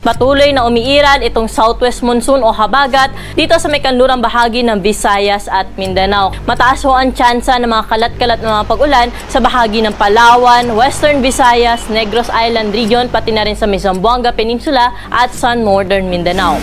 Patuloy na umiiral itong southwest monsoon o habagat dito sa may kanlurang bahagi ng Visayas at Mindanao. Mataas ho ang tsansa ng mga kalat-kalat na mga pag-ulan sa bahagi ng Palawan, Western Visayas, Negros Island region, pati na rin sa may Zamboanga Peninsula at sa Northern Mindanao.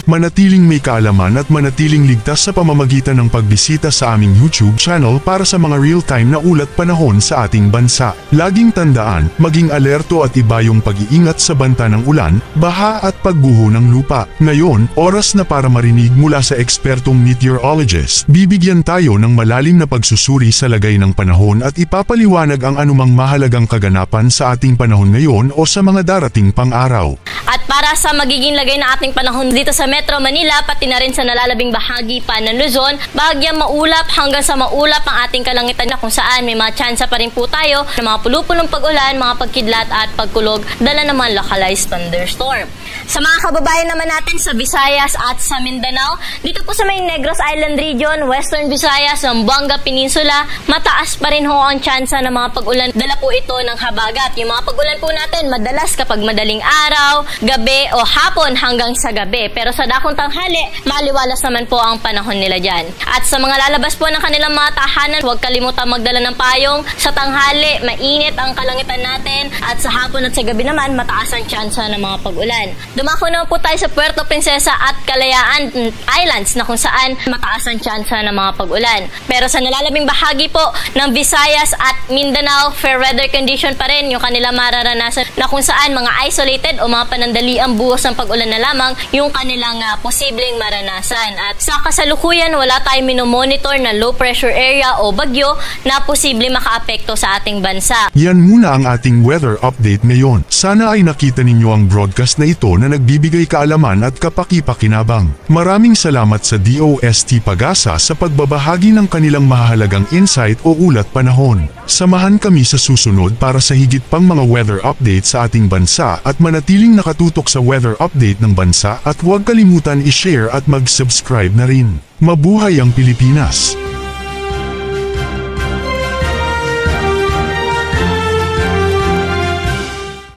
Manatiling may kaalaman at manatiling ligtas sa pamamagitan ng pagbisita sa aming YouTube channel para sa mga real-time na ulat panahon sa ating bansa. Laging tandaan, maging alerto at iba yung pag-iingat sa banta ng ulan, baha at pagguho ng lupa. Ngayon, oras na para marinig mula sa ekspertong meteorologist. Bibigyan tayo ng malalim na pagsusuri sa lagay ng panahon at ipapaliwanag ang anumang mahalagang kaganapan sa ating panahon ngayon o sa mga darating pang araw. At para sa magiging lagay ng ating panahon dito sa Metro Manila, pati na rin sa nalalabing bahagi pa ng Luzon, bahagyang maulap hanggang sa maulap ang ating kalangitan na kung saan may mga tsansa pa rin po tayo ng mga pulupunong pag-ulan, mga pagkidlat at pagkulog, dala naman localized thunderstorm. Sa mga kababayan naman natin sa Visayas at sa Mindanao, dito po sa may Negros Island region, Western Visayas, Zamboanga Peninsula, mataas pa rin ho ang tsansa ng mga pag-ulan. Dala po ito ng habagat. Yung mga pag-ulan po natin, madalas kapag madaling araw, gabi o hapon hanggang sa gabi. Pero sa dakong tanghali, maliwalas naman po ang panahon nila dyan. At sa mga lalabas po ng kanilang mga tahanan, huwag kalimutan magdala ng payong. Sa tanghali, mainit ang kalangitan natin. At sa hapon at sa gabi naman, mataas ang tsansa ng mga pag-ulan. Dumako na po tayo sa Puerto Princesa at Kalayaan Islands na kung saan mataas ang tsansa ng mga pag-ulan. Pero sa nalalabing bahagi po ng Visayas at Mindanao, fair weather condition pa rin yung kanila mararanasan na kung saan mga isolated o mga panandaliang buhos ng pag-ulan na lamang yung kanilang posibleng maranasan. At sa kasalukuyan, wala tayong minomonitor na low pressure area o bagyo na posible makaapekto sa ating bansa. Yan muna ang ating weather update ngayon. Sana ay nakita ninyo ang broadcast na ito na nagbibigay kaalaman at kapaki-pakinabang. Maraming salamat sa DOST Pag-asa sa pagbabahagi ng kanilang mahalagang insight o ulat panahon. Samahan kami sa susunod para sa higit pang mga weather update sa ating bansa at manatiling nakatutok sa weather update ng bansa at huwag kalimutan i-share at mag-subscribe na rin. Mabuhay ang Pilipinas!